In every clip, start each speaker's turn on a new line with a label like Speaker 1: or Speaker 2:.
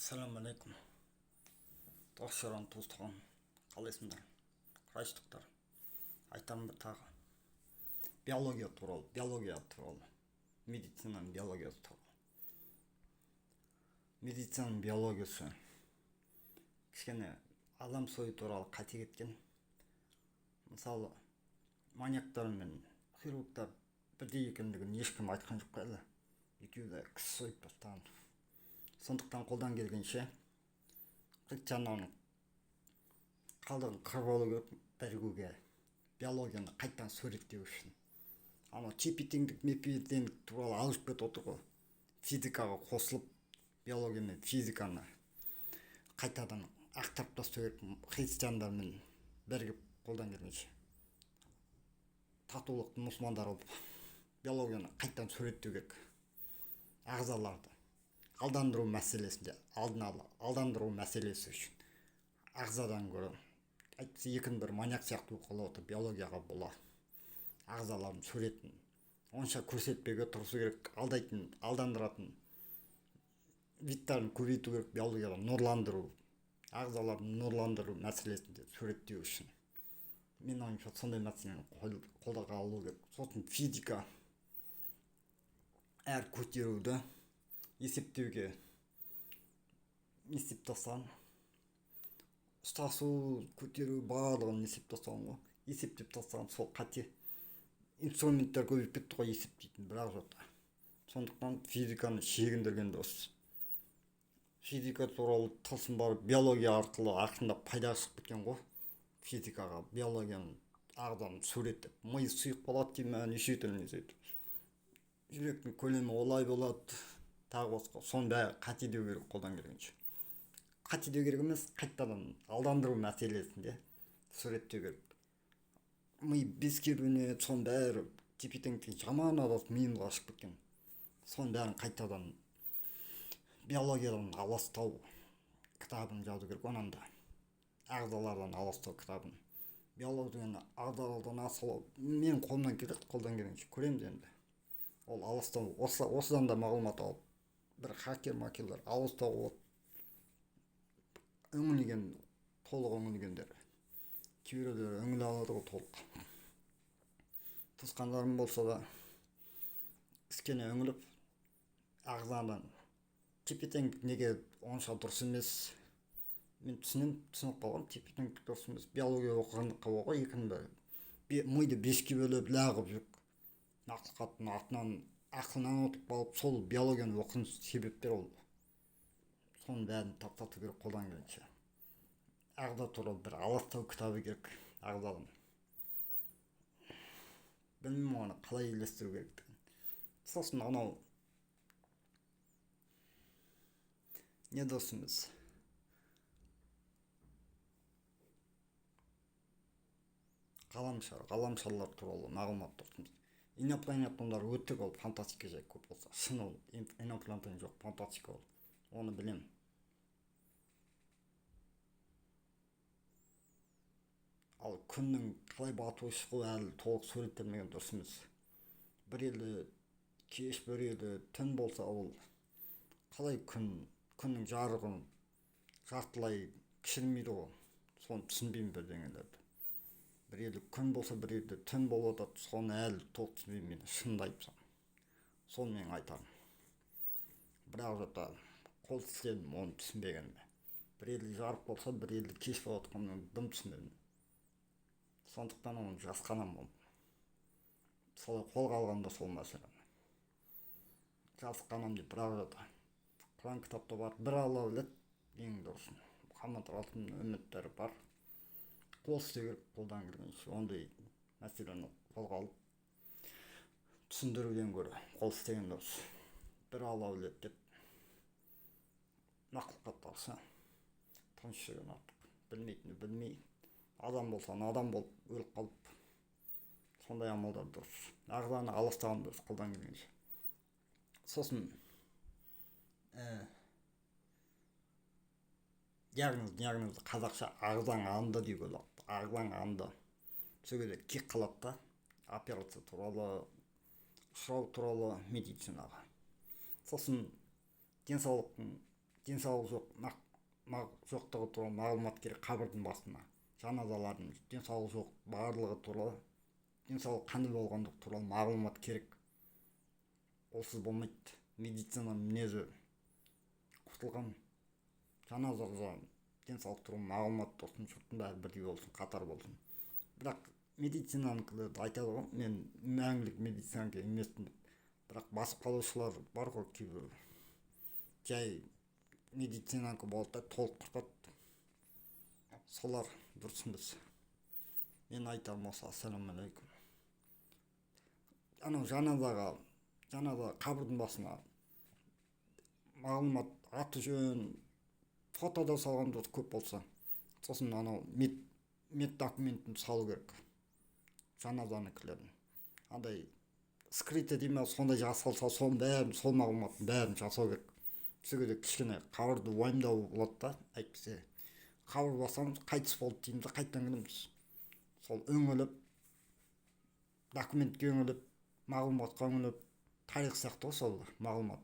Speaker 1: Ассалаумағалейкум. Дос-жаран, туыс-туған, қалайсыңдар? Қалайсыздар? Айтарым бір тағы. Биология туралы. Медицинаның биологиясы туралы. Медицинаның биологиясы кішкене адам сойы туралы қате кеткен. Мысалы, маньяктар мен хирургтар бірдей екендігін ешкім айтқан жоқ әлі. Екеуі де кісі сойып тастаған. Сондықтан қолдан келгенше жанының қалдығын қырып алу керек бірігуге, биологияны қайттан суреттеу үшін. Ана тепе-теңдік мепе-теңдік туралы алып кетіп отыр ғой. Физикаға қосылып, биология мен физиканы қайтадан ақтарып тастау керек. Христиандармен бірігіп қолдан келгенше татулықты мұсылмандар болып биологияны қайттан суреттеу керек. Ағзаларды алдандыру мәселесінде, алдандыру мәселесі үшін ағзадан гөрі әйтпесе екін бір маньяк сияқты болып отыр. Биологияға бола ағзалардың суретін онша көрсетпеуге тырысу керек. Алдайтын, алдандыратын виттарын көбейту керек. Биологияда нұрландыру, ағзаларын нұрландыру мәселесінде суреттеу үшін. Мен ойымша сондай мәселені қолдаға алу керек. Сосын физика әр көтеруді есептеуге есеп тастаған, ұстасу, көтеру барлығын есептеп тастаған. Сол қате. Инструменттер көбейіп кетті ғой есептейтін, бірақ жоқ. Сондықтан физиканы шегіндірген дұрыс. Физика туралы тылсым бар биология арқылы ақырындап пайда шығып кеткен ғой. Физикаға биологияны ағзаны суреттеп, ми сұйық болады деймін, неше түрлі сөйтіп. Жүректің көлемі олай болады, тағы басқа. Соны бәрі қатедеу керек қолдан келгенше. Қатедеу керек емес, қайтадан алдандыру мәселесінде суреттеу керек. Ми безгеруіне соны бәрі тепе-теңдік жаман адас миымға ашып кеткен. Соны бәрін қайтадан биологиядан аластау кітабын жазу керек. Онан да ағзалардан аластау кітабын. Биологияны ағзалардан асылау мен қолымнан келеді, қолдан келгенше көреміз енді. Ол аластау, осыдан да мағлұмат алып, бір хакер-макерлер аластау болып, толық өңілгендер. Кейбіреулер өңіле алады ғой толық. Туысқандарым болса да кішкене өңіліп, ағзадан тепе-теңдік неге онша дұрыс емес. Мен түсініп қалған, тепе-теңдік дұрыс емес. Биология оқығандыққа ғой екінді миды беске бөліп лағып жүр. Ақиқаттың артынан ақылынан отып қалып, сол биологияны оқыған себептер ол. Соның бәрін таптату керек қолдан келгенше. Ағза туралы бір аластау кітабы керек ағзадан. Білмеймін оны қалай үйлестіру керек. Сосын анау не досымыз? Ғаламшарлар туралы мағлұмат дұрысымыз. Инопланетяндар өтірік, ол фантастика жай көп болса. Шын ол инопланетян жоқ, фантастика ол. Оны білем. Ал күннің қалай батуы шығуы әлі толық суреттелмеген дұрыс емес. Бір елі кеш, бір елі түн болса, ол қалай күннің жарығын жартылай кішірмейді ғой. Соны түсінбеймін бірдеңелерді. Бір елі күн болса, бір елі түн болады, соны әлі толық түсінбеймін мен, шынымды айтсам. Соны мен айтарым. Бірақ жоқта қол істедім, оны түсінбегеніме. Бір елі жарық болса, бір елі кеш болады, оны дым түсінбедім. Сондықтан оны жасқанамын. Солай қолға алғанда сол мәселені. Жасқанам деп бірақ жоқта. Құран кітапта бар, бір Алла біледі, ең дұрысын. Мұхаммад Расулдың үміттері бар. Қол істеу керек қолдан келгенше. Ондай мәселені қолға алып түсіндіруден гөрі қол істеген дұрыс. Бір Алла біледі деп мақұлыққа тарса тыныш жүрген артық. Білмейтіні білмей, адам болса адам болып өліп қалып, сондай амалдар дұрыс. Ағзаны аластаған дұрыс қолдан келгенше. Сосын диагнозды қазақша ағзаң анды деуге болады. Ағзаң анды. Сол кезде кек қалады да, операция туралы, сұрау туралы медицинаға. Сосын денсаулықтың денсаулық жоқтығы туралы мағлұмат керек қабірдің басына. Жаназалардың денсаулық жоқ барлығы туралы, денсаулық қандай болғандығы туралы мағлұмат керек. Олсыз болмайды. Медицинаның мінезі құтылған. Жаназаға денсаулық туралы мағлұмат болсын, жұрттың бәрі бірдей болсын, қатар болсын. Бірақ медицинаныкілерді айтады ғой, мен мәңгілік медицинаға емеспін деп. Бірақ басып қалушылар бар ғой, кейбір жай медицинанікі болды да толық құртады. Солар дұрыс емес. Мен айтарым осы. Ассалаумағалейкум. Анау жаназа қабірдің басына мағлұмат, аты жөн, фотода салғандар көп болса, сосын анау мед документін салу керек. Жаназаныкілерін. Андай скрыто дейме, сондай жасалса, сол мағлұматтың бәрін жасау керек. Сол кезде кішкене қабірді уайымдау болады да, әйтпесе қабір басамыз, қайтыс болды дейміз, қайтадан кіреміз. Сол өңіліп, документке өңіліп, мағлұматқа өңіліп, тарих сияқты ғой сол мағлұмат.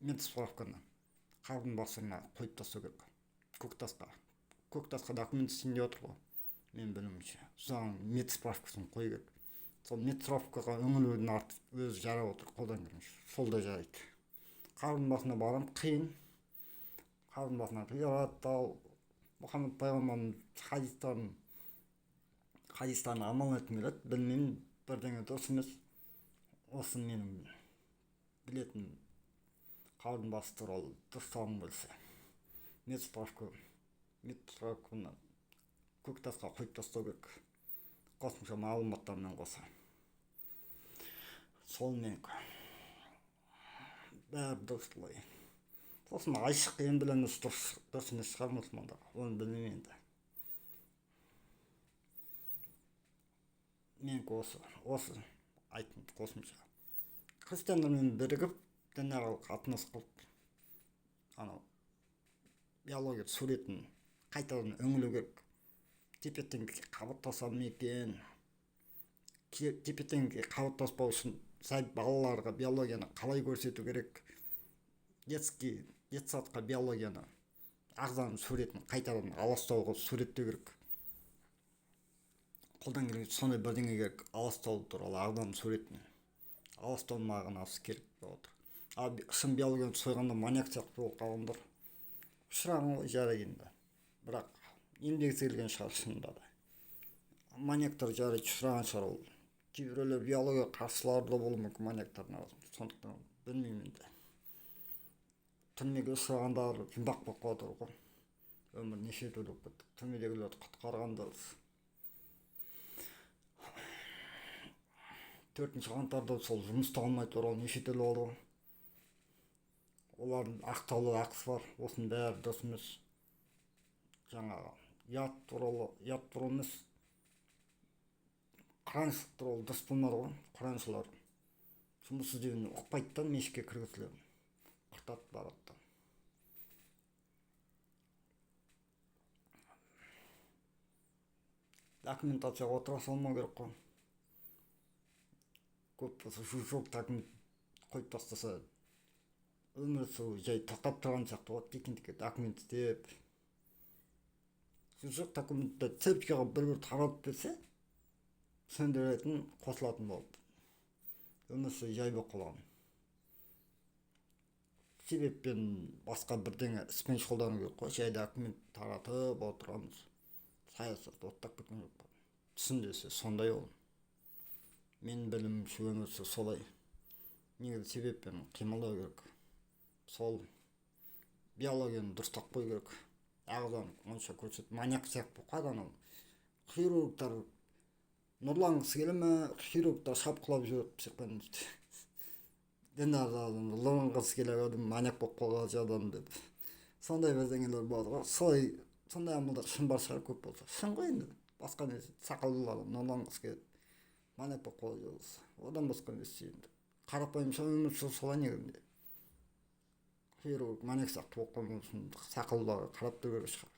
Speaker 1: Медсправканы қабірдің басына қойып тастау керек. Көктасқа документ істейін деп отыр ғой. Мен білуімше. Соған медсправкасын қой керек. Сол медсправкаға үңілудің өзі жарап отыр, қолдан келгенше. Сол да жарайды. Қабірдің басына барам, қиын. Қабірдің басына ғибадат ал, Мұхаммед пайғамбардың хадистарын амал еткім келеді. Білмеймін, бірдеңе дұрыс емес. Осы менің білетін қабірдің басы туралы дұрыстауым келсе. Медсправканы көктасқа қойып тастау керек. Қосымша мағлұматтармен қоса. Сол менікі. Бәрі дұрыс былай. Сосын айшық ембіленіс дұрыс емес шығар мұсылмандар. Оны білмеймін енді. Менікі осы айтын қосымша. Христиандармен бірігіп, дінаралық қатынас қылып, анау биология суретін қайтадан өңілу керек. Тепе-теңдікке қабаттасам екен. Тепе-теңдікке қабаттаспау үшін балаларға биологияны қалай көрсету керек? Детсадқа биологияны, ағзаның суретін қайтадан аластауға суреттеу керек. Қолдан келген сондай бірдеңе керек. Аластау туралы ағзаның суретін. Аластау мағынасы керек болып отыр. Шын биологияны сойғанда маньяк сияқты болып қалғандар ұшыраған ғой жарайында. Бірақ еңбегісі келген шығар шынында да. Маньяктар жарайды ұшыраған шығар ол. Кейбіреулер биология қарсылары да болуы мүмкін маньяктардың арасында. Сондықтан білмеймін енді. Түрмеге ұшырағандар жұмбақ болып қалып отыр ғой. Өмір неше түрлі болып кетті. Түрмедегілерді құтқарғандар. 4 қаңтарда сол жұмыста алмай туралы неше түрлі болды ғой. Олардың ақтаулы ақысы бар. Осының бәрі дұрыс емес. Жаңағы ұят туралы емес. Құраншылық туралы дұрыс болмады ғой. Құраншылар жұмыс іздеуін ұқпайды да мешітке кіргізіледі. Құртады барады. Документацияға отыра салмау керек қой. Көп болса жоқ документ қойып тастаса өмір сүру жай тоқтап тұрған сияқты болады. Текіндікке документ істеп, жоқ документті цепкаға бір таратып берсе, сөндіретін қосылатын болды. Өмір сүру жай болып қалған. Себеппен басқа бірдеңе іспен шұғылдану керек қой. Жай документ таратып отырамыз. Саясат оттап кеткен жоқ. Түсіндесе сондай ол. Мен білімімше өмір сүру солай. Негізі себеппен қимылдау керек. Сол биологияны дұрыстап қою керек. Ағзаны онша көрсет. Маньяк сияқты болып қалды анау. Хирургтар нұрланғысы келе ме? Хирургтар шапқылап жүріп психпанist. Дінардан нұрланғысы келе маньяк болып қалған адам деп. Сондай бірдеңелер болады ғой. Сондай амалдар шын бар шығар көп болса. Шын ғой енді. Басқа не сақалды адам нұрланғысы келеді. Маньяк болып қалған одан басқа не істейді. Қарапайымша өмір сүру солай негізінде. Хирург маньяк сияқты болып қалған үшін сақалдыға қарап тұру керек шығар.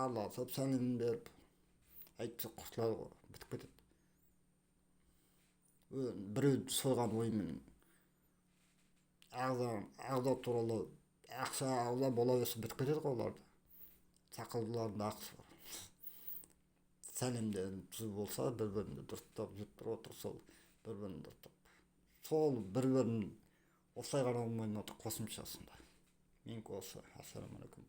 Speaker 1: Араласып, сәлем беріп, айтса құтылады ғой, бітіп кетеді. Біреуді сойған оймен ағза туралы ақша ағза бола берсе бітіп кетеді ғой оларда. Сақалдылардың да ақысы бар. Сәлемден түзу болса, бір-бірінде дұрыстап жүріп тұрып отырса, бір-бірін дұрыстап. Сол бір-бірін осылай қарауға болмайды ма қосымшасында. Менікі осы. Ассалаумағалейкум.